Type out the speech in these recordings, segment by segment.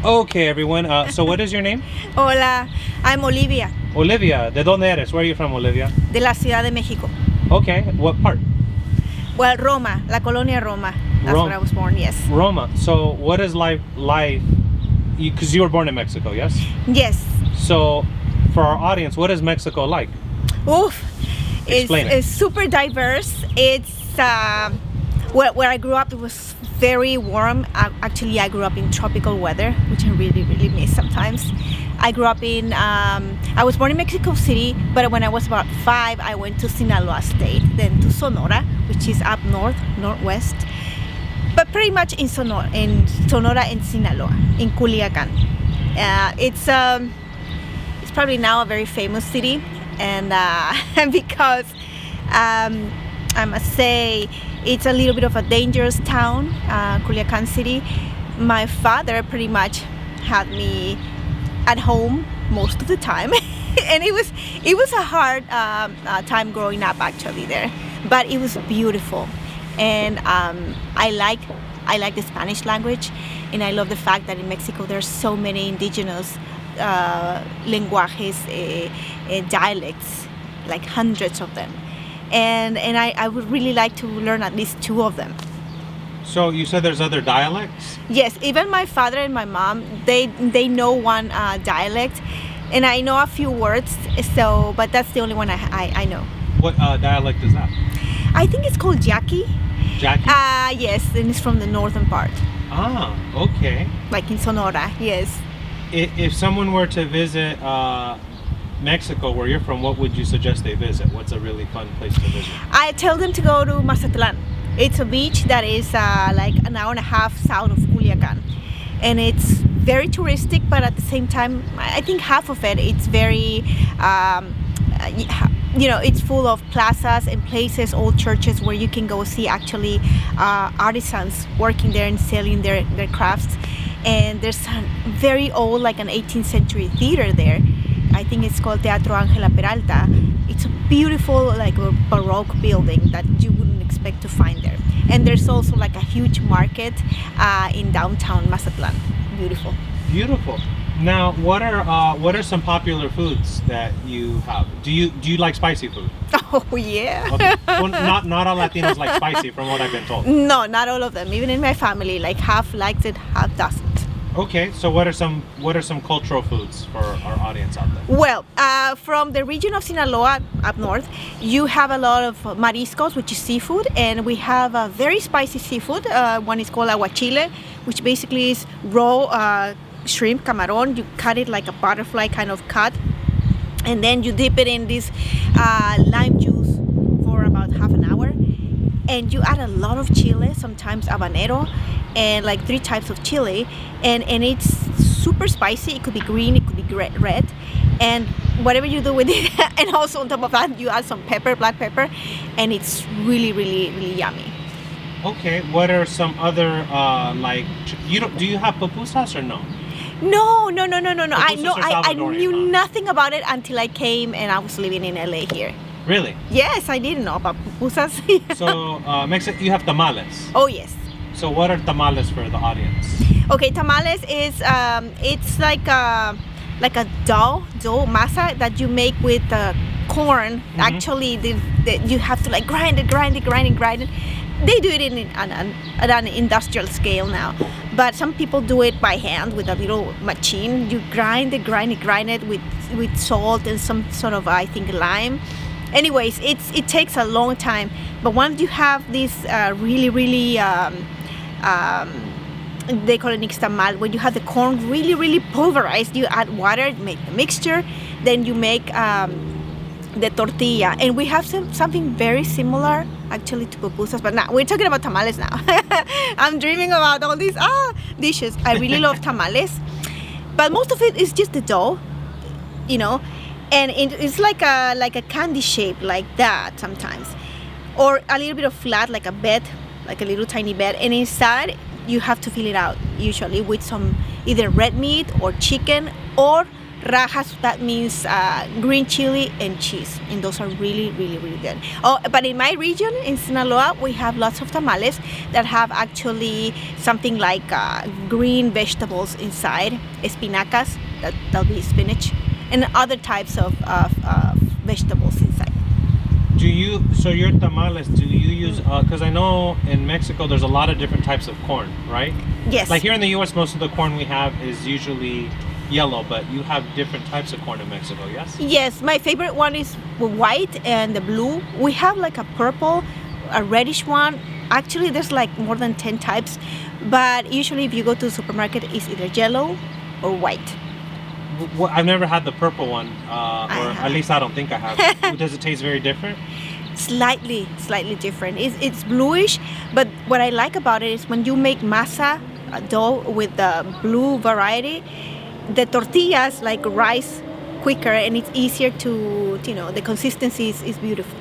Okay, everyone. So what is your name? Hola, I'm Olivia, Olivia. ¿De dónde eres? Where are you from, Olivia? de la Ciudad de México. Okay. What part? Well, Roma, la colonia Roma. That's Rome. where I was born, yes. Roma. So what is life? Because you were born in Mexico, yes? Yes. So for our audience, what is Mexico like? Oof. Explain it. It's super diverse. It's where I grew up, it was very warm. Actually, I grew up in tropical weather, which I really, really miss sometimes. I grew up I was born in Mexico City, but when I was about 5, I went to Sinaloa State, then to Sonora, which is up northwest. But pretty much in Sonora and Sinaloa, in Culiacan. It's probably now a very famous city, and because I must say it's a little bit of a dangerous town, Culiacan City. My father pretty much had me at home most of the time, and it was a hard time growing up actually there, but it was beautiful, and I like the Spanish language, and I love the fact that in Mexico there's so many indigenous lenguajes, dialects, like hundreds of them. And I would really like to learn at least 2 of them. So you said there's other dialects? Yes, even my father and my mom, they know one dialect, and I know a few words. So, but that's the only one I know. What dialect is that? I think it's called Yaqui. Jackie? Yes, and it's from the northern part, Ah, okay. like in Sonora. Yes. If someone were to visit Mexico, where you're from, what would you suggest they visit? What's a really fun place to visit? I tell them to go to Mazatlan. It's a beach that is like an hour and a half south of Culiacan, and it's very touristic, but at the same time, I think half of it's very it's full of plazas and places, old churches where you can go see actually artisans working there and selling their crafts. And there's a very old, like an 18th century theater there. I think it's called Teatro Ángela Peralta. It's a beautiful, like a Baroque building that you wouldn't expect to find there. And there's also like a huge market in downtown Mazatlan. Beautiful. Beautiful. Now, what are some popular foods that you have? Do you like spicy food? Oh yeah. Okay. Well, not all Latinos like spicy, from what I've been told. No, not all of them. Even in my family, like half likes it, half doesn't. Okay, so what are some cultural foods for our audience out there? Well, from the region of Sinaloa up north, you have a lot of mariscos, which is seafood, and we have a very spicy seafood. One is called aguachile, which basically is raw shrimp, camarón. You cut it like a butterfly kind of cut, and then you dip it in this lime juice for about half an hour, and you add a lot of chile, sometimes habanero, and like 3 types of chili, and it's super spicy. It could be green, it could be red, and whatever you do with it. And also on top of that, you add some pepper, black pepper, and it's really, really, really yummy. Okay, what are some other do you have pupusas or no? No. Pupusas I knew nothing about it until I came and I was living in LA here. Really? Yes, I didn't know about pupusas. So Mexico, you have tamales. Oh yes. So what are tamales for the audience? Okay, tamales is it's like a dough masa that you make with corn. Mm-hmm. Actually, you have to like grind it. They do it at an industrial scale now, but some people do it by hand with a little machine. You grind it with salt and some sort of, I think, lime. Anyways, it takes a long time, but once you have this really they call it nixtamal, when you have the corn really pulverized, you add water, make the mixture, then you make the tortilla. And we have something very similar actually to pupusas, but now we're talking about tamales now. I'm dreaming about all these dishes. I really love tamales, but most of it is just the dough, and it's like a candy shape like that sometimes, or a little bit of flat, like a bed, like a little tiny bed, and inside you have to fill it out usually with some either red meat or chicken or Rajas, that means green chili and cheese, and those are really, really, really good. Oh, but in my region, in Sinaloa, we have lots of tamales that have actually something like green vegetables inside, espinacas, that'll be spinach, and other types of vegetables inside. So your tamales, do you use, because I know in Mexico there's a lot of different types of corn, right? Yes. Like here in the US, most of the corn we have is usually yellow, but you have different types of corn in Mexico, yes? Yes, my favorite one is white and the blue. We have like a purple, a reddish one. Actually, there's like more than 10 types, but usually if you go to the supermarket, it's either yellow or white. I've never had the purple one, or at least I don't think I have. Does it taste very different? Slightly different. It's bluish, but what I like about it is when you make masa dough with the blue variety, the tortillas like rise quicker and it's easier to, the consistency is beautiful.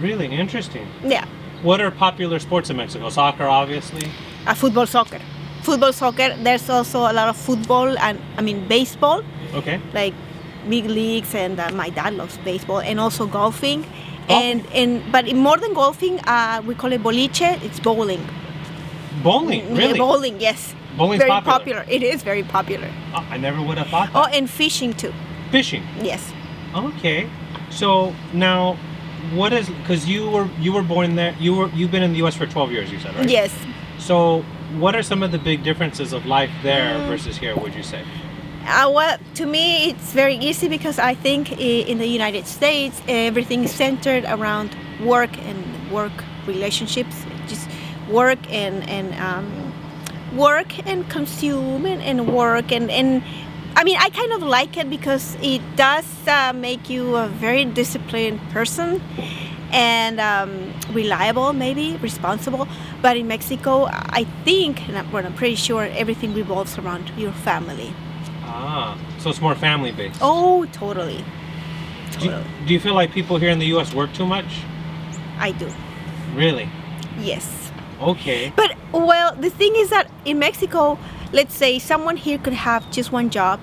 Really interesting. Yeah. What are popular sports in Mexico? Soccer, obviously. Football, soccer. There's also a lot of football and baseball. Okay. Like big leagues, and my dad loves baseball, and also golfing. But more than golfing, we call it boliche. It's bowling. Bowling, really? Bowling, yes. Bowling's very popular. It is very popular. Oh, I never would have thought that. Oh, and fishing too. Fishing. Yes. Okay. So now, what is, because you were born there? You've been in the U.S. for 12 years. You said, right? Yes. So what are some of the big differences of life there versus here? Would you say? Well, to me, it's very easy because I think in the United States, everything is centered around work and work relationships, just work and consume and work and I kind of like it because it does make you a very disciplined person and reliable, maybe responsible. But in Mexico, I think, and I'm pretty sure, everything revolves around your family. Ah, so it's more family based. Oh, totally. Do you feel like people here in the U.S. work too much? I do. Really? Yes. Okay. But, well, the thing is that in Mexico, let's say someone here could have just one job,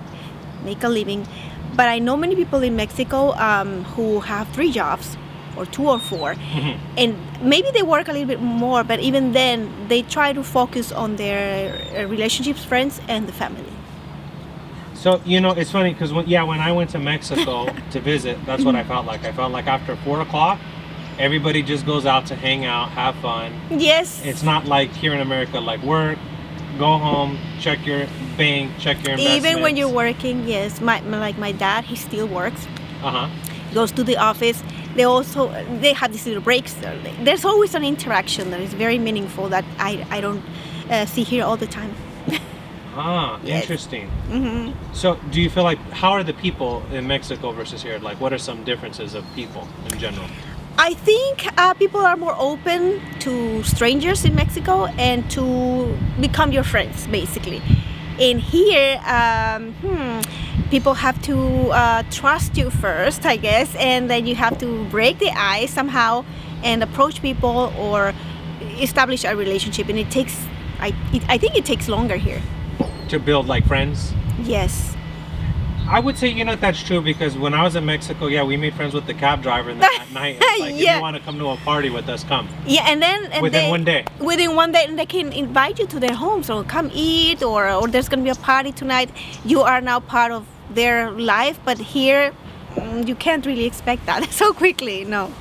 make a living. But I know many people in Mexico who have 3 jobs, or 2 or 4. And maybe they work a little bit more, but even then, they try to focus on their relationships, friends, and the family. So, it's funny because when I went to Mexico to visit, that's what I felt like. I felt like after 4 o'clock, everybody just goes out to hang out, have fun. Yes. It's not like here in America, like work, go home, check your bank, check your investments. Even when you're working, yes. My dad, he still works. Uh-huh. He goes to the office. They have these little breaks. There's always an interaction that is very meaningful that I don't see here all the time. Ah, yes. Interesting. Mm-hmm. So do you feel like, how are the people in Mexico versus here? Like, what are some differences of people in general? I think people are more open to strangers in Mexico and to become your friends, basically. In here, people have to trust you first, I guess, and then you have to break the ice somehow and approach people or establish a relationship. And it takes, I think it takes longer here. To build like friends? Yes. I would say, that's true because when I was in Mexico, we made friends with the cab driver, and then at night, it's like, if you want to come to a party with us, come. Yeah, and then within one day. Within one day, and they can invite you to their homes, or come eat, or there's gonna be a party tonight. You are now part of their life, but here, you can't really expect that so quickly. No.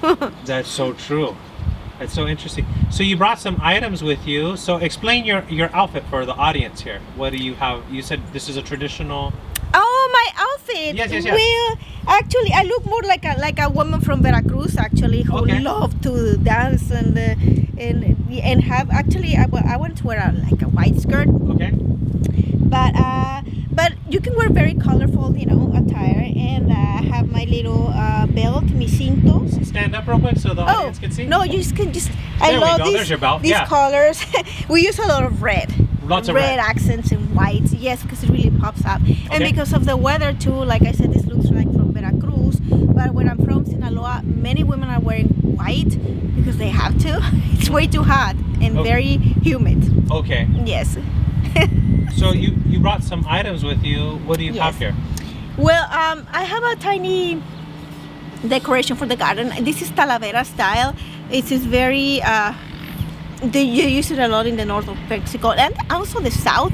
That's so true. That's so interesting. So you brought some items with you. So explain your outfit for the audience here. What do you have? You said this is a traditional. Oh, my outfit. Yes. Well, actually, I look more like a woman from Veracruz, actually, who love to dance and have. Actually, I want to wear a white skirt. Okay. But you can wear very colorful, attire, and have my little belt, mi cinto. Stand up real quick so the audience can see. No, you can just. There we go. There's your belt. These colors. We use a lot of red. Lots of red accents and whites, yes, because it really pops up. And because of the weather too, like I said, this looks like from Veracruz, but where I'm from, Sinaloa, many women are wearing white because they have to. It's way too hot and very humid. Okay. Yes. So you brought some items with you. What do you have here? Well, I have a tiny decoration for the garden. This is Talavera style. It is very, you use it a lot in the north of Mexico and also the south.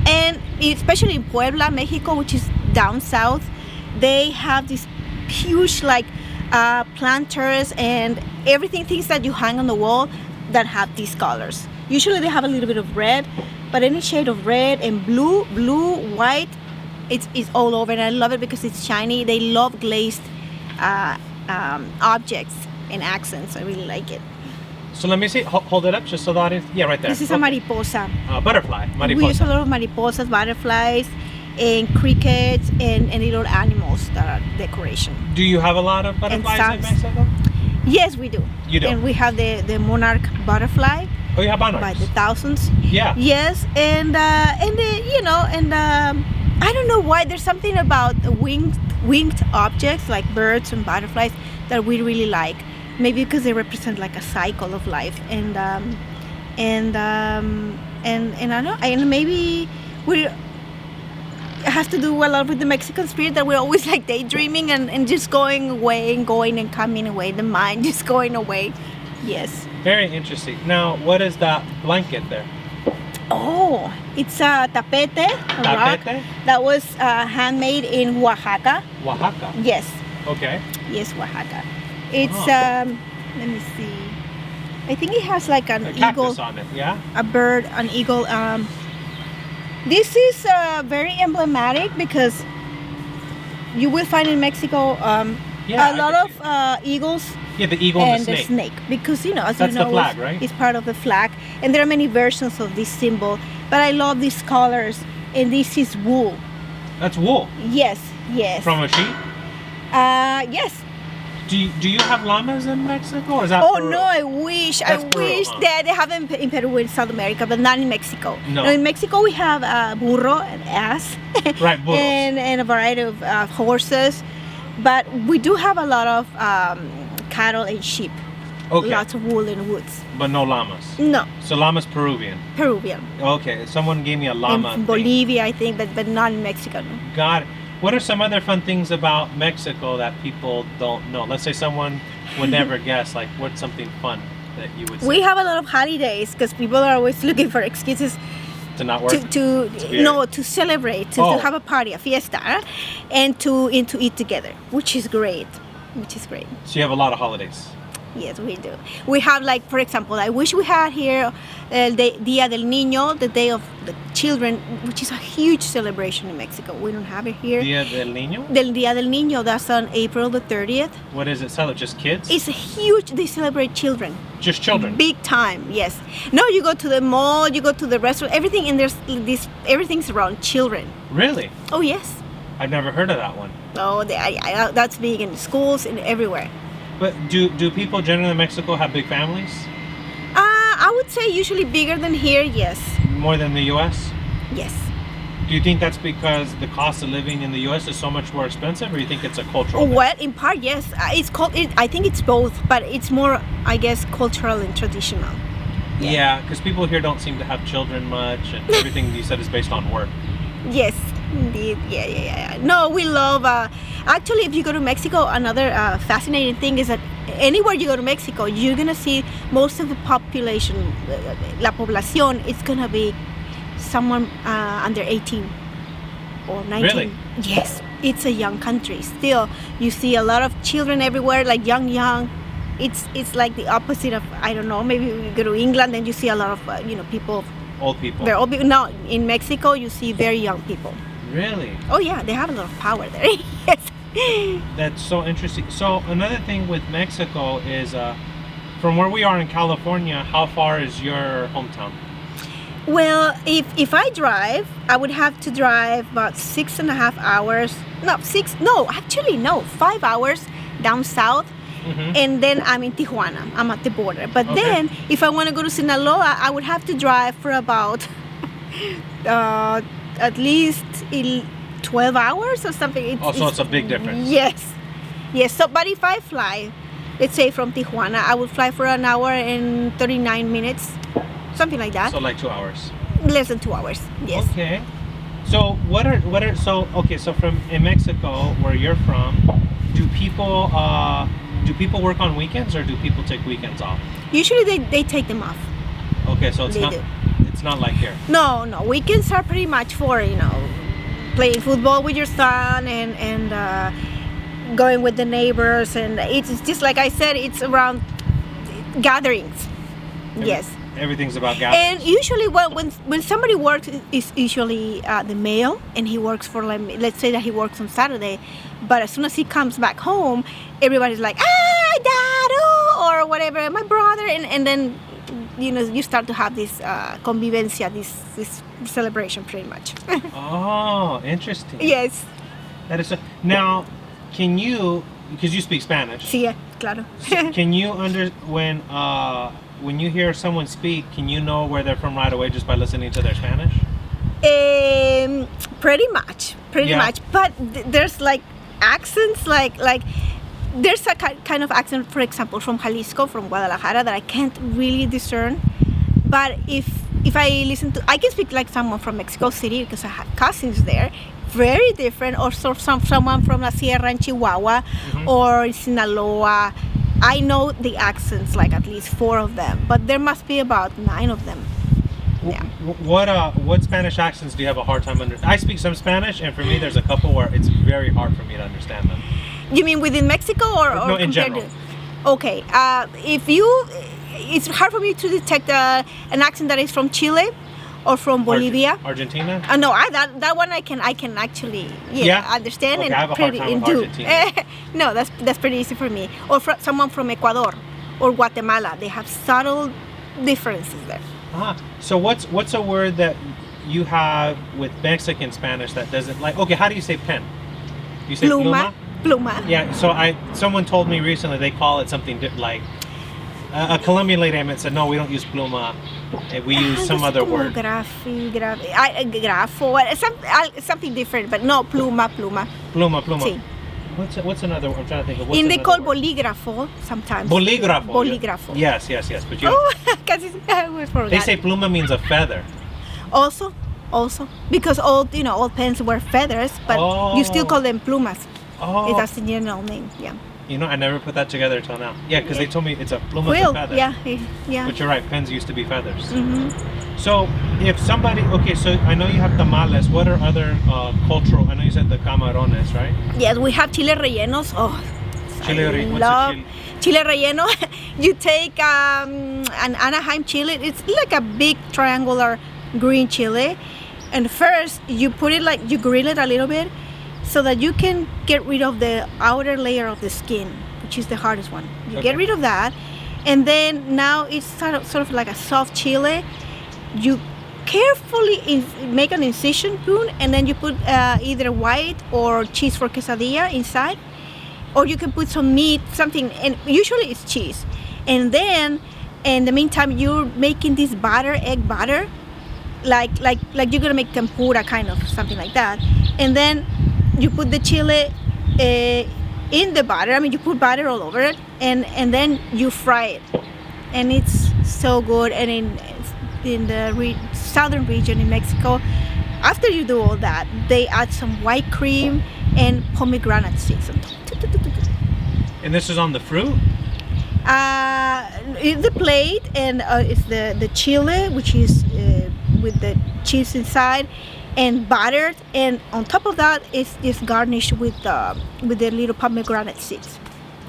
And especially in Puebla, Mexico, which is down south, they have these huge like planters and everything, things that you hang on the wall that have these colors. Usually they have a little bit of red, but any shade of red and blue, white, it's all over. And I love it because it's shiny. They love glazed objects and accents. I really like it. So let me see. Hold it up just so the audience. Yeah, right there. This is a mariposa. Butterfly. Mariposa. We use a lot of mariposas, butterflies, and crickets and little animals that are decoration. Do you have a lot of butterflies in Mexico? Yes, we do. You do? And we have the monarch butterfly. Oh, you have monarchs? By the thousands. Yeah. Yes, and I don't know why there's something about winged objects like birds and butterflies that we really like. Maybe because they represent like a cycle of life, and I don't know, and maybe it has to do a lot with the Mexican spirit that we're always like daydreaming and just going away and going and coming away, the mind just going away. Yes. Very interesting. Now, what is that blanket there? Oh, it's a tapete, rock that was handmade in Oaxaca. Oaxaca. Yes. Okay. Yes, Oaxaca. It's let me see. I think it has like an eagle on it. Yeah. A bird, an eagle. This is very emblematic because you will find in Mexico a lot of eagles. Yeah, the eagle and the snake. Because as that's you know, the flag, right? It's part of the flag, and there are many versions of this symbol. But I love these colors, and this is wool. That's wool. Yes. Yes. From a sheep. Yes. Do you have llamas in Mexico, or is that Peru? No, I wish. That's I Peru, wish that they have in Peru in South America, but not in Mexico. No. In Mexico we have burro and ass. Right, burros. and a variety of horses, but we do have a lot of cattle and sheep. Okay. Lots of wool and woods. But no llamas. No. So llamas Peruvian. Peruvian. Okay, someone gave me a llama. In Bolivia, I think, but not in Mexico. No. Got it. What are some other fun things about Mexico that people don't know? Let's say someone would never guess. Like, what's something fun that you would say? We have a lot of holidays because people are always looking for excuses to not work. To celebrate, to have a party, a fiesta, and to eat together, which is great. So you have a lot of holidays. Yes, we do. We have, like, for example, I wish we had here the Dia del Niño, the Day of the Children, which is a huge celebration in Mexico. We don't have it here. Dia del Niño? Del Dia del Niño, that's on April the 30th. What is it celebrate? Just kids? It's huge. They celebrate children. Just children? Big time, yes. No, you go to the mall, you go to the restaurant, everything, and everything's around children. Really? Oh, yes. I've never heard of that one. Oh, that's big in schools and everywhere. But do people generally in Mexico have big families? I would say usually bigger than here, yes. More than the U.S.? Yes. Do you think that's because the cost of living in the U.S. is so much more expensive, or you think it's a cultural thing? Well, in part, yes. I think it's both, but it's more, I guess, cultural and traditional. Yeah, because people here don't seem to have children much, and everything you said is based on work. Yes, indeed. Yeah. No, we love. Actually, if you go to Mexico, another fascinating thing is that anywhere you go to Mexico, you're gonna see most of the population, la población, it's gonna be someone under 18 or 19. Really? Yes, it's a young country. Still, you see a lot of children everywhere, like young. It's like the opposite of, I don't know. Maybe you go to England and you see a lot of people. Old people. They're old people. No, in Mexico you see very young people. Really? Oh yeah, they have a lot of power there. Yes. That's so interesting. So another thing with Mexico is, from where we are in California, how far is your hometown? Well, if I drive, I would have to drive about 6.5 hours. No, 5 hours down south. Mm-hmm. And then I'm in Tijuana. I'm at the border. But then, if I want to go to Sinaloa, I would have to drive for about at least 12 hours or something. So it's a big difference. Yes. So, but if I fly, let's say from Tijuana, I would fly for 1 hour and 39 minutes, something like that. So like 2 hours. Less than 2 hours. Yes. Okay. So what are so okay? So from in Mexico, where you're from, do people work on weekends or do people take weekends off? Usually they take them off. Okay, so They do. it's not like here. No, weekends are pretty much for, playing football with your son and going with the neighbors, and it's just like I said, it's around gatherings. Yes. Everything's about gatherings. And usually when somebody works, it's usually the male, and he works for, like, let's say that he works on Saturday, but as soon as he comes back home, everybody's like, dad, or whatever, my brother, and then you start to have this convivencia, this celebration, pretty much. Oh, interesting. Yes. That is now. Can you, because you speak Spanish? Sí, claro. Can you when you hear someone speak, can you know where they're from right away just by listening to their Spanish? Pretty much. But there's like accents, like there's a kind of accent, for example, from Jalisco, from Guadalajara, that I can't really discern. But if I listen to, I can speak like someone from Mexico City because I have cousins there. Very different, or someone from La Sierra in Chihuahua, or Sinaloa. I know the accents, like at least 4 of them, but there must be about 9 of them. Yeah. What Spanish accents do you have a hard time understanding? I speak some Spanish, and for me, there's a couple where it's very hard for me to understand them. You mean within Mexico or no, in general? Okay. It's hard for me to detect an accent that is from Chile or from Bolivia. Argentina? No, that one I can actually understand, okay, and I have a hard time with Argentina. No, that's pretty easy for me. Or someone from Ecuador or Guatemala. They have subtle differences there. So what's a word that you have with Mexican Spanish that doesn't, like, okay, how do you say pen? You say pluma? Pluma. Yeah, so someone told me recently they call it something like a Colombian lady I met said, no, we don't use pluma. We use some other word. Grafo, something different, but no, pluma. Pluma. Sí. What's another word? I'm trying to think of And they call bolígrafo sometimes. Bolígrafo. Yes. But I always forgot. They say pluma means a feather. Also, because all pens were feathers, but you still call them plumas. Oh. That's the general name. Yeah. I never put that together till now. Yeah, because they told me it's a pluma Quill, feather. Yeah. But you're right, pens used to be feathers. Mm-hmm. So if somebody, so I know you have tamales. What are other cultural? I know you said the camarones, right? Yes, we have chile rellenos. Chile relleno. You take an Anaheim chile. It's like a big triangular green chile, and first you put it, like, you grill it a little bit, so that you can get rid of the outer layer of the skin, which is the hardest one. You get rid of that, and then now it's sort of like a soft chile. You carefully make an incision wound, and then you put either white or cheese for quesadilla inside, or you can put some meat, something, and usually it's cheese. And then, in the meantime, you're making this egg batter, like you're gonna make tempura, kind of something like that, and then you put the chile in the batter. I mean, you put batter all over it, and then you fry it, and it's so good. And in the southern region in Mexico, after you do all that, they add some white cream and pomegranate seeds on top. And this is on the fruit? It's the plate, and it's the chile, which is with the cheese inside and battered, and on top of that is garnished with the little pomegranate seeds,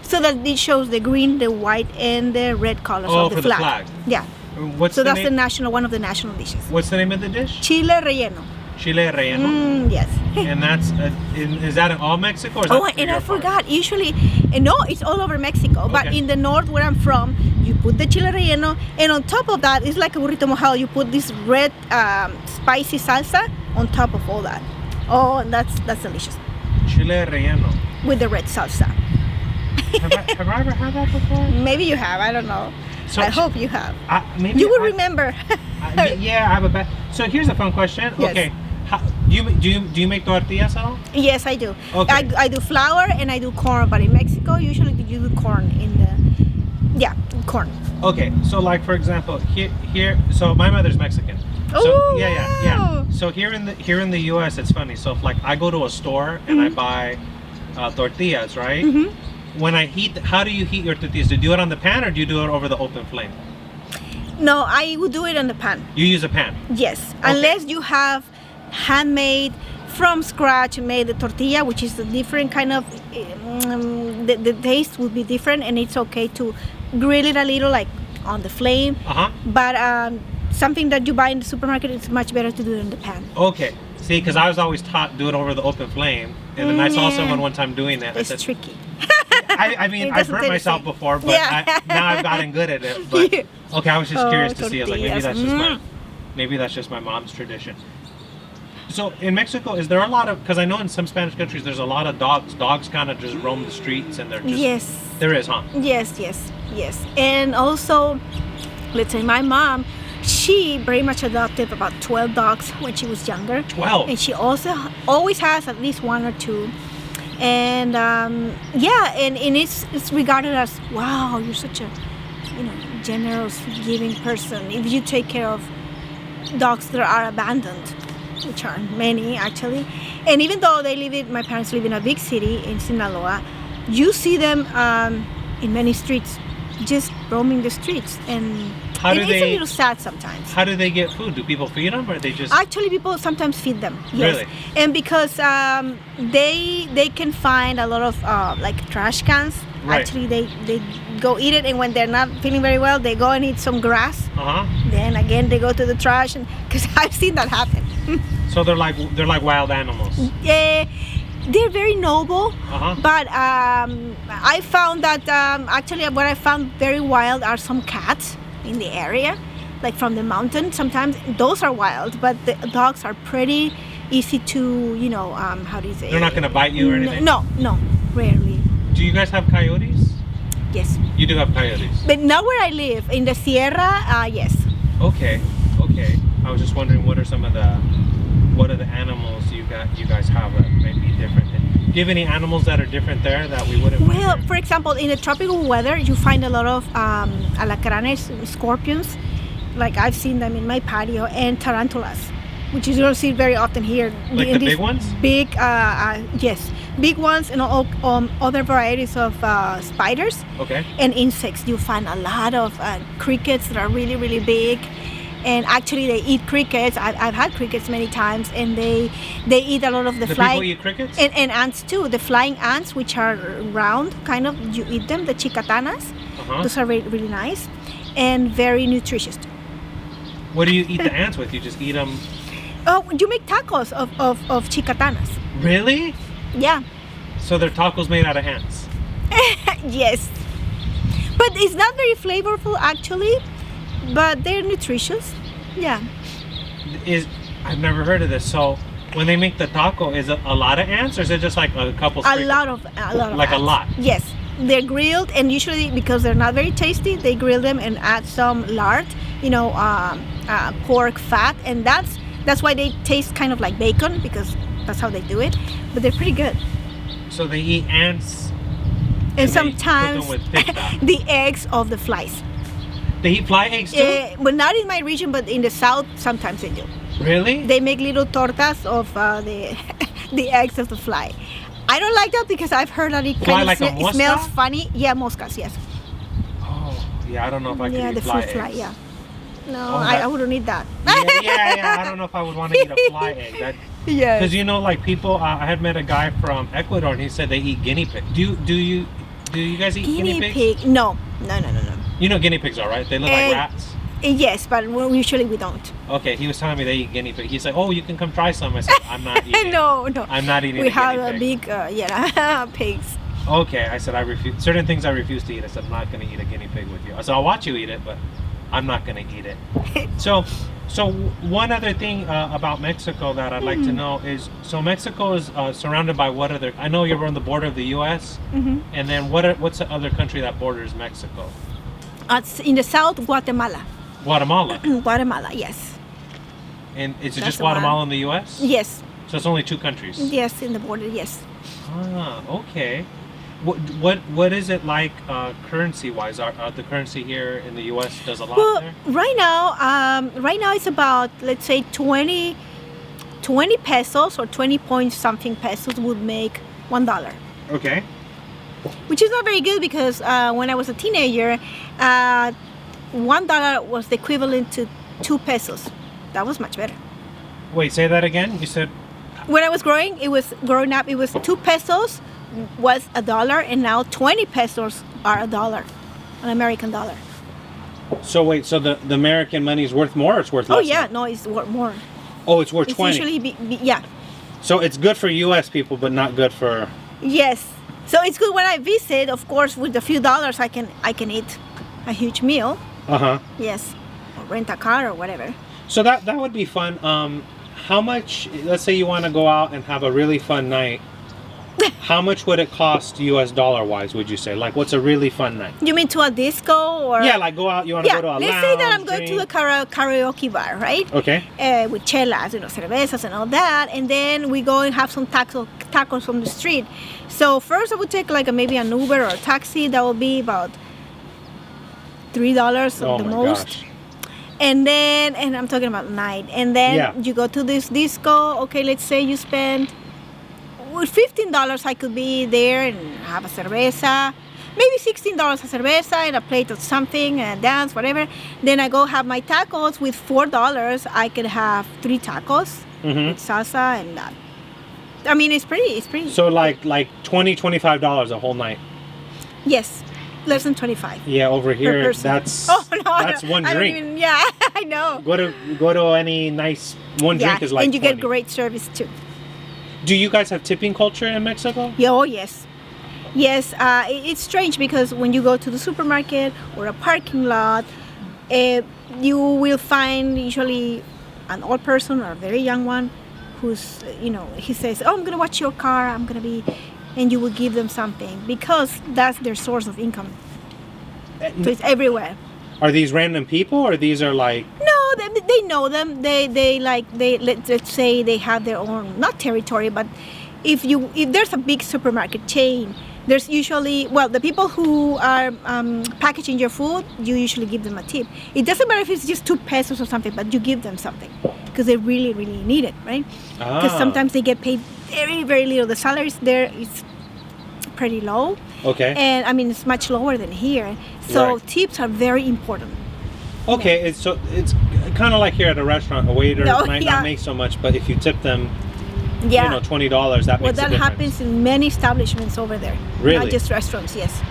so that it shows the green, the white, and the red colors of the flag. Yeah. That's one of the national dishes. What's the name of the dish? Chile relleno. Chile relleno. Yes. And that's is that in all Mexico? Or is that and I forgot. Usually, no, it's all over Mexico. But in the north, where I'm from, you put the chile relleno, and on top of that, it's like a burrito mojado. You put this red spicy salsa on top of all that. Oh, and that's delicious. Chile relleno with the red salsa. Have I ever had that before? Maybe you have. I don't know. So I hope you have. Maybe you will remember. Yeah, I have a bad. So here's a fun question. Yes. Okay, do you make tortillas at all? Yes, I do. Okay. I do flour and I do corn, but in Mexico usually you do corn corn. Okay, so like for example, here. So my mother's Mexican. So, Oh, yeah. So here in the U.S., it's funny. So if like I go to a store and I buy tortillas, right? When I heat, how do you heat your tortillas? Do you do it on the pan or do you do it over the open flame? No, I would do it on the pan. You use a pan? Yes, unless you have handmade from scratch made the tortilla, which is a different kind of the taste would be different, and it's okay to grill it a little like on the flame. But something that you buy in the supermarket, it's much better to do it in the pan. Okay. See, because I was always taught do it over the open flame, and then I saw someone one time doing that. It's tricky. I mean, I've hurt myself before, but now I've gotten good at it. But okay, I was just curious to see. I was like, maybe that's just my mom's tradition. So in Mexico, is there a lot of? Because I know in some Spanish countries, there's a lot of dogs. Dogs kind of just roam the streets, and they're just. Yes. There is, huh? Yes. And also, let's say my mom, she very much adopted about 12 dogs when she was younger. 12. And she also always has at least one or two. And and it's regarded as, wow, you're such a generous, giving person if you take care of dogs that are abandoned, which are many actually. And even though my parents live in a big city in Sinaloa, you see them in many streets, just roaming the streets, and it's a little sad sometimes. How do they get food? Do people feed them, or they just? Actually, people sometimes feed them. Yes. Really? And because they can find a lot of like trash cans. Right. Actually, they go eat it, and when they're not feeling very well, they go and eat some grass. Then again, they go to the trash, and because I've seen that happen. So they're like wild animals. Yeah. They're very noble, but I found that actually what I found very wild are some cats in the area, like from the mountain. Sometimes those are wild, but the dogs are pretty easy to, how do you say? They're not going to bite you or anything? No, rarely. Do you guys have coyotes? Yes. You do have coyotes? But not where I live. In the Sierra, yes. Okay. I was just wondering what are the animals you guys have that might be different? Do you have any animals that are different there that we wouldn't? Well, for example, in the tropical weather, you find a lot of alacranes, scorpions. Like I've seen them in my patio, and tarantulas, which you don't see very often here. Like the big ones? Big, yes, big ones, and other varieties of spiders. Okay. And insects. You find a lot of crickets that are really, really big. And actually, they eat crickets. I've had crickets many times, and they eat a lot of the flying. People eat crickets? And ants too. The flying ants, which are round, kind of. You eat them. The chicatanas. Those are really, really nice, and very nutritious too. What do you eat the ants with? You just eat them? Oh, you make tacos of chicatanas. Really? Yeah. So they're tacos made out of ants? Yes. But it's not very flavorful actually. But they're nutritious. Yeah. I've never heard of this. So when they make the taco, is it a lot of ants, or is it just like a couple? A lot of like ants. A lot. Yes, they're grilled, and usually because they're not very tasty, they grill them and add some lard, pork fat, and that's why they taste kind of like bacon, because that's how they do it. But they're pretty good. So they eat ants. And sometimes with pig fat. The eggs of the flies. They eat fly eggs too? But not in my region, but in the south, sometimes they do. Really? They make little tortas of the eggs of the fly. I don't like that because I've heard that it kind of it smells funny. Yeah, moscas, yes. Oh, yeah, I don't know if I could eat the fly fruit eggs. fly, yeah. No, I wouldn't eat that. Yeah, I don't know if I would want to eat a fly egg. Yeah. Because like people, I had met a guy from Ecuador, and he said they eat guinea pig. Do you guys eat guinea pigs? Guinea pig? No. You know guinea pigs are, right? They look like rats. Yes, but usually we don't. Okay, he was telling me they eat guinea pig. He's like, oh, you can come try some. I said, I'm not eating. No. I'm not eating. We have a big, pigs. Okay, I said I refuse. Certain things I refuse to eat. I said I'm not going to eat a guinea pig with you. I said I'll watch you eat it, but I'm not going to eat it. So one other thing about Mexico that I'd like to know is, so Mexico is surrounded by what other? I know you're on the border of the U.S. And then what's the other country that borders Mexico? In the south, Guatemala. Guatemala? Guatemala, yes. And is it just Guatemala in the U.S.? Yes. So it's only two countries? Yes, in the border, yes. Ah, okay. What is it like currency-wise? The currency here in the U.S. does a lot there? Right now it's about, let's say, 20 20 pesos or 20 point something pesos would make $1. Okay. Which is not very good because when I was a teenager, $1 was the equivalent to 2 pesos. That was much better. Wait, say that again. You said When I was growing up, it was 2 pesos was $1, and now 20 pesos are $1, an American dollar. so. Wait, so the American money is worth more, or it's worth less? Oh yeah, no, it's worth more. Oh, it's worth It's 20. usually yeah. So it's good for U.S. people, but not good for. Yes. So it's good when I visit. Of course, with a few dollars, I can eat a huge meal. Yes, or rent a car or whatever. So that would be fun. How much? Let's say you want to go out and have a really fun night. How much would it cost U.S. dollar wise? Would you say? Like, what's a really fun night? You mean to a disco or? Yeah, like go out. You want to Yeah, go to a let's lounge, say that I'm going to a drink. karaoke bar, right? Okay. With chelas, cervezas and all that, and then we go and have some tacos from the street. So first I would take like maybe an Uber or a taxi. That would be about $3 Oh at the my most. gosh. And I'm talking about night. And then you go to this disco. Okay, let's say you spend with $15. I could be there and have a cerveza. Maybe $16 a cerveza and a plate of something and dance, whatever. Then I go have my tacos with $4. I could have 3 tacos with salsa and that. I mean, it's pretty. So like $20, $25 a whole night. Yes, less than 25. Yeah, over Per here person. that's That's one I don't drink. even, yeah, I know. Go to any nice one drink is like and you 20. get great service too. Do you guys have tipping culture in Mexico? Yeah, oh yes. Yes, it's strange because when you go to the supermarket or a parking lot, you will find usually an old person or a very young one who's, he says, oh, I'm going to watch your car, and you will give them something because that's their source of income. So it's everywhere. Are these random people or these are like... No, they know them. Let's say they have their own, not territory, but if there's a big supermarket chain, there's usually, the people who are packaging your food, you usually give them a tip. It doesn't matter if it's just 2 pesos or something, but you give them something because they really, really need it, right? Because sometimes they get paid very, very little. The salaries there is pretty low. Okay. And I mean, it's much lower than here. So Right. tips are very important. Okay, it's kind of like here at a restaurant. A waiter might yeah. not make so much, but if you tip them, Yeah. $20, that Well, makes a that difference. happens in many establishments over there. Really? Not just restaurants, yes.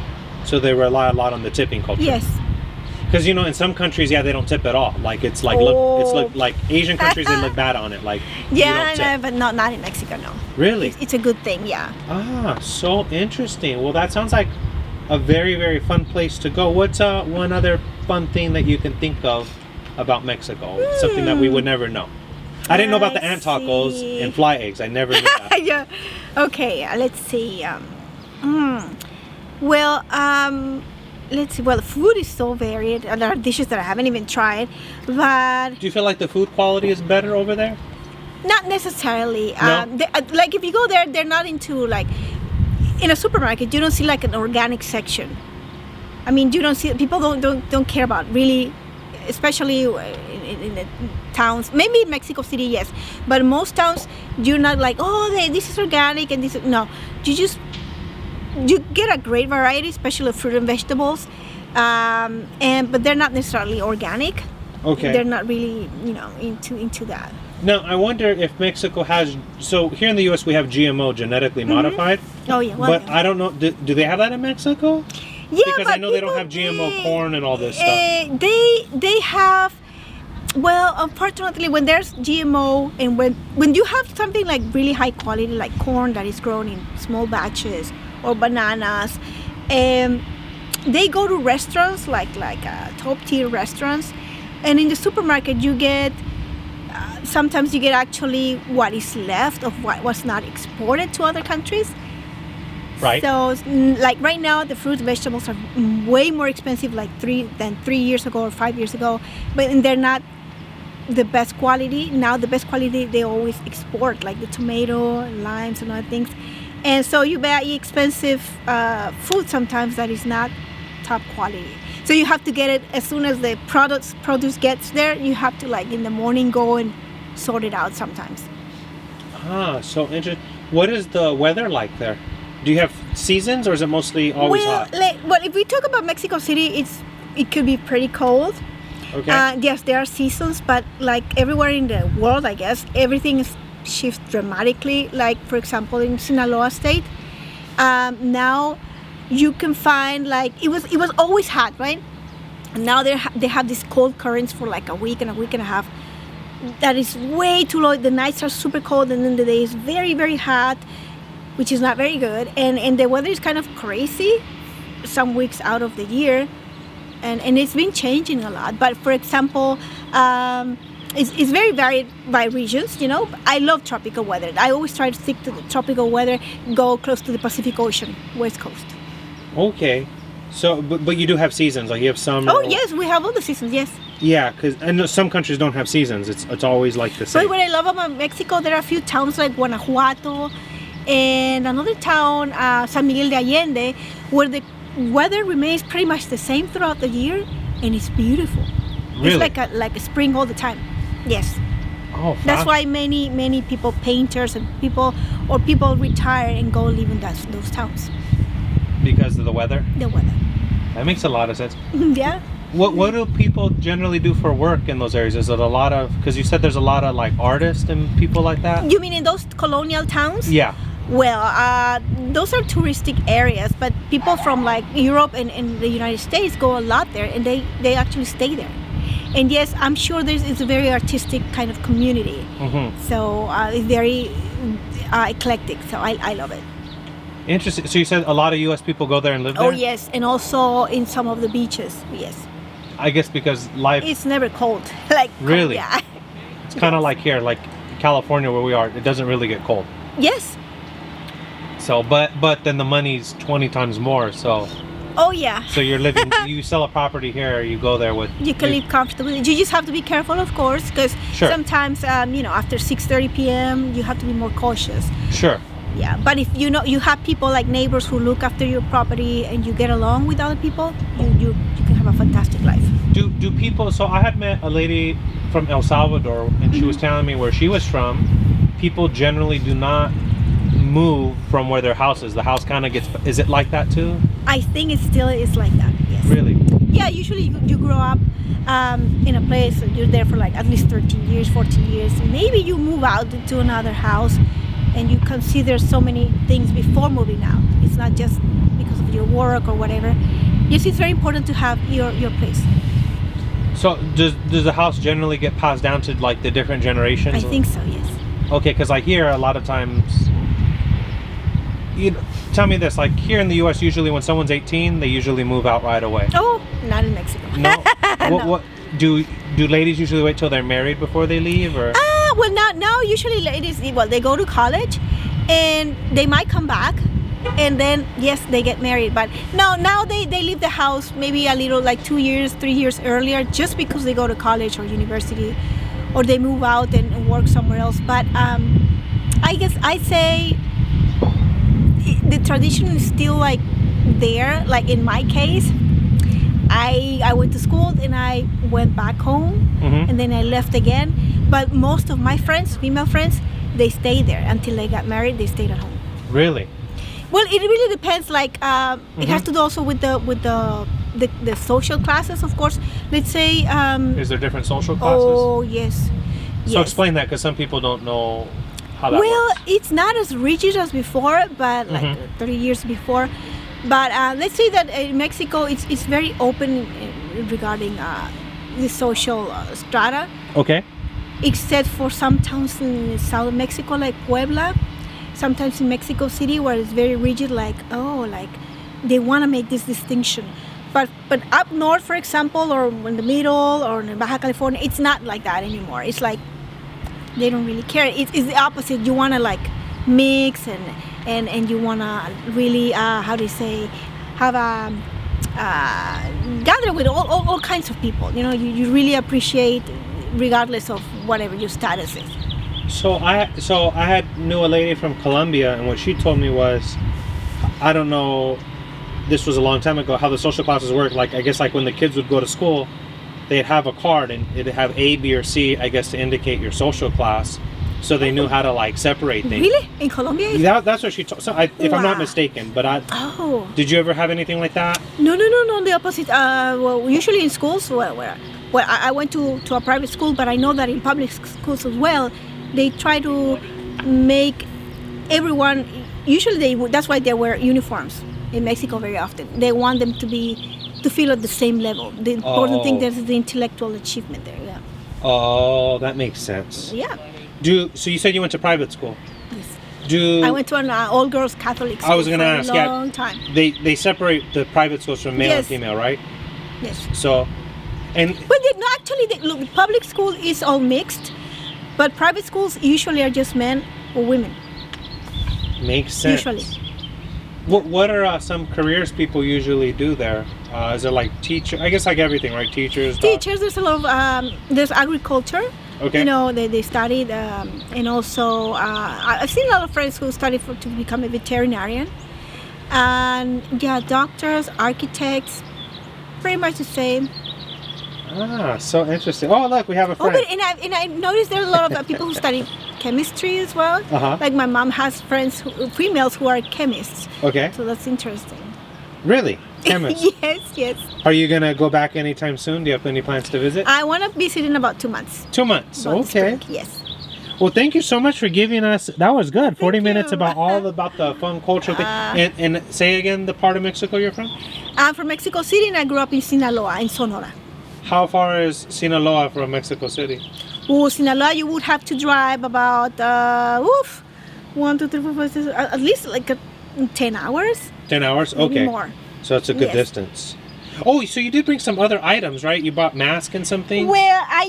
So they rely a lot on the tipping culture. Yes. Because in some countries, they don't tip at all. Like it's like like Asian countries, they look bad on it. Like you Yeah, don't tip. but not in Mexico, no. Really? It's a good thing, yeah. So interesting. Well, that sounds like a very, very fun place to go. What's one other fun thing that you can think of about Mexico? Something that we would never know. I didn't know about the ant tacos see. and fly eggs. I never knew that. Yeah. Okay, let's see. Let's see. Well, the food is so varied. And there are dishes that I haven't even tried, but Do you feel like the food quality is better over there? not necessarily. No? Like if you go there, they're not into like in a supermarket. You don't see like an organic section. I mean, you don't see people don't care about really, especially in the towns. Maybe in Mexico City, yes, but in most towns you're not like, this is organic and this is, no. You get a great variety, especially of fruit and vegetables, but they're not necessarily organic. Okay. They're not really into that. Now, I wonder if Mexico has... So, here in the U.S. we have GMO, genetically modified. Oh yeah, well, But yeah. I don't know... Do they have that in Mexico? Yeah, Because but I know they don't have people, GMO corn and all this stuff. They have. Well, unfortunately, when there's GMO and when you have something like really high quality, like corn that is grown in small batches or bananas, they go to restaurants like top tier restaurants, and in the supermarket you get. Sometimes you get actually what is left of what was not exported to other countries. Right. So, like right now, the fruits, vegetables are way more expensive, than 3 years ago or 5 years ago. But they're not the best quality. Now, the best quality they always export, like the tomato, limes, and other things. And so you buy expensive food sometimes that is not top quality. So you have to get it as soon as the produce gets there. You have to in the morning go and sort it out sometimes. So interesting. What is the weather like there? Do you have seasons, or is it mostly always hot? Well, if we talk about Mexico City, it could be pretty cold. Okay. Yes, there are seasons, but like everywhere in the world, I guess everything shifts dramatically. Like for example, in Sinaloa State, now you can find like it was always hot, right? And now they have these cold currents for like a week and a half. That is way too low. The nights are super cold, and then the day is very, very hot, which is not very good. And the weather is kind of crazy some weeks out of the year, and it's been changing a lot. But for example, it's very varied by regions. You know, I love tropical weather. I always try to stick to the tropical weather, go close to the Pacific Ocean, West Coast. Okay. So, but you do have seasons, like you have summer. Oh yes, we have all the seasons. Yes. Yeah, because I know some countries don't have seasons. It's always like the same. But what I love about Mexico, there are a few towns like Guanajuato and another town, San Miguel de Allende, where the weather remains pretty much the same throughout the year, and it's beautiful. Really? It's like a spring all the time. Yes. Oh, That's why many people, painters and people retire and go live in those towns. Because of the weather? The weather. That makes a lot of sense. Yeah. What do people generally do for work in those areas? Is it a lot of, because you said there's a lot of like artists and people like that? You mean in those colonial towns? Yeah. Well, those are touristic areas, but people from like Europe and the United States go a lot there, and they actually stay there. And yes, I'm sure it's a very artistic kind of community. Mm-hmm. So it's very eclectic. So I love it. Interesting. So you said a lot of U.S. people go there and live there? Oh yes, and also in some of the beaches. Yes. I guess because life. It's never cold. Like really. Cold, yeah. It's kind of like here, like California where we are. It doesn't really get cold. Yes. So, but then the money's 20 times more. So. Oh yeah. So you're living. You sell a property here. You go there with. You can live comfortably. You just have to be careful, of course, because sometimes after 6:30 p.m. you have to be more cautious. Sure. Yeah, but if you have people like neighbors who look after your property and you get along with other people, you can have a fantastic life. Do people? So I had met a lady from El Salvador, and she was telling me where she was from. People generally do not move from where their house is. The house kind of gets. Is it like that too? I think it still is like that. Yes. Really? Yeah. Usually you grow up in a place. You're there for like at least 13 years, 14 years. Maybe you move out to another house. And you consider so many things before moving out. It's not just because of your work or whatever. Yes, it's very important to have your place. So does the house generally get passed down to like the different generations? I think so, yes. Okay, because I hear a lot of times. Tell me this, like here in the U.S., usually when someone's 18, they usually move out right away. Oh, not in Mexico. No. No. What do ladies usually wait till they're married before they leave, or? Well, now usually ladies, they go to college, and they might come back, and then yes, they get married. But no, now they leave the house maybe a little like 2 years, 3 years earlier, just because they go to college or university, or they move out and work somewhere else. But I guess I say the tradition is still like there. Like in my case, I went to school and I went back home, and then I left again. But most of my friends, female friends, they stayed there until they got married. They stayed at home. Really? Well, it really depends. Like it has to do also with the social classes, of course. Let's say. Is there different social classes? Oh yes. So explain that, because some people don't know how that well, works. it's not as rigid as before, but like 30 years before. But let's say that in Mexico, it's very open regarding the social strata. Okay. Except for some towns in South Mexico, like Puebla, sometimes in Mexico City, where it's very rigid, like they want to make this distinction. But up north, for example, or in the middle, or in Baja California, it's not like that anymore. It's like they don't really care. It's the opposite. You want to like mix and you want to really how do you say, have a gather with all kinds of people. You really appreciate, regardless of whatever your status is. So I knew a lady from Colombia, and what she told me was, I don't know, this was a long time ago, how the social classes work. Like I guess like when the kids would go to school, they'd have a card and it'd have A, B, or C, I guess, to indicate your social class. so they knew how to like separate things. Really? In Colombia? That's what she told. So if I'm not Wow. mistaken, but Oh. did you ever have anything like that? No, the opposite. Well, usually in schools, I went to a private school, but I know that in public schools as well, they try to make everyone, usually that's why they wear uniforms in Mexico very often. They want them to feel at the same level. The important thing there is the intellectual achievement there, yeah. Oh, that makes sense. Yeah. So you said you went to private school. Yes. I went to an all-girls Catholic school I was going to ask, for a long time. They separate the private schools from male and Yes. female, right? Yes. So, and Well, no, actually, look, public school is all mixed, but private schools usually are just men or women. makes sense. Usually. What are some careers people usually do there? Is it like teacher? I guess like everything, right? Teachers. Teachers, there's a lot of, there's agriculture. Okay. You know, they studied, and also I've seen a lot of friends who studied to become a veterinarian. And yeah, doctors, architects, pretty much the same. Ah, so interesting. Oh, look, we have a Oh, friend. but and I noticed there are a lot of people who study chemistry as well. Uh-huh. Like my mom has friends, females who are chemists. Okay. So that's interesting. Really? Chemist. Yes. Are you gonna go back anytime soon? Do you have any plans to visit? I want to visit in about 2 months. 2 months. About the Okay. spring, yes. Well, thank you so much for giving us. That was good. 40 Thank minutes you. about the fun cultural thing. And say again the part of Mexico you're from. I'm from Mexico City, and I grew up in Sinaloa, in Sonora. How far is Sinaloa from Mexico City? Oh, Sinaloa, you would have to drive about 1, 2, 3, 4, 5, 6, at least like 10 hours. 10 hours. Maybe Okay. more. So it's a good Yes. distance. Oh, so you did bring some other items, right? You bought masks and some things? Well, I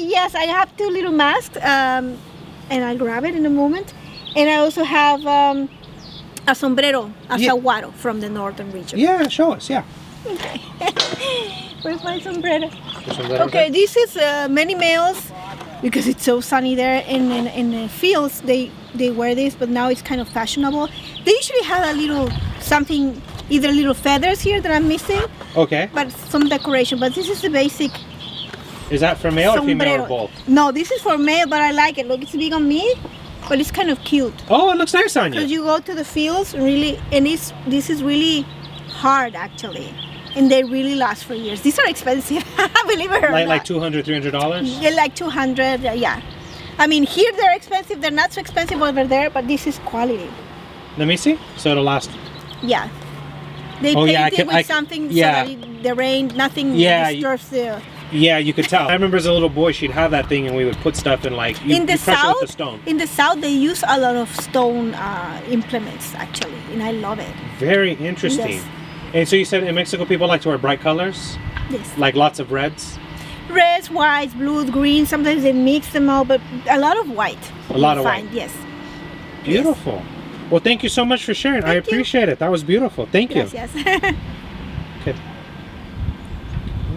have 2 little masks, and I'll grab it in a moment. And I also have a sombrero, a Yeah. saguaro from the northern region. Yeah, show us. Yeah. Okay. Where's my sombrero? There's some letters Okay, this is many males because it's so sunny there. In the fields, they wear this, but now it's kind of fashionable. They usually have a little something, either little feathers here that I'm missing, there. Okay. but some decoration. But this is the basic Is that for male or female or sombrero. both? No, this is for male, but I like it. Look, it's big on me, but it's kind of cute. Oh, it looks nice on Because you. you go to the fields, really, and this is really hard actually, and they really last for years. These are expensive, believe it or not. Like $200, $300? They're like 200, yeah. I mean, here they're expensive. They're not so expensive over there, but this is quality. Let me see. So it'll last. Yeah. They Oh, paint yeah, it with something yeah. so that the rain, nothing Yeah, disturbs the... Yeah, you could tell. I remember as a little boy, she'd have that thing and we would put stuff in like, you in the crush it with the south, stone. in the south, they use a lot of stone implements actually, and I love it. Very interesting. Yes. And so you said in Mexico people like to wear bright colors? Yes. Like lots of reds? Reds, whites, blues, greens. Sometimes they mix them all, but a lot of white. A lot of you'll find, white. Yes. Beautiful. Well, thank you so much for sharing. I Thank you. appreciate it. That was beautiful. Thank you. Yes. Okay.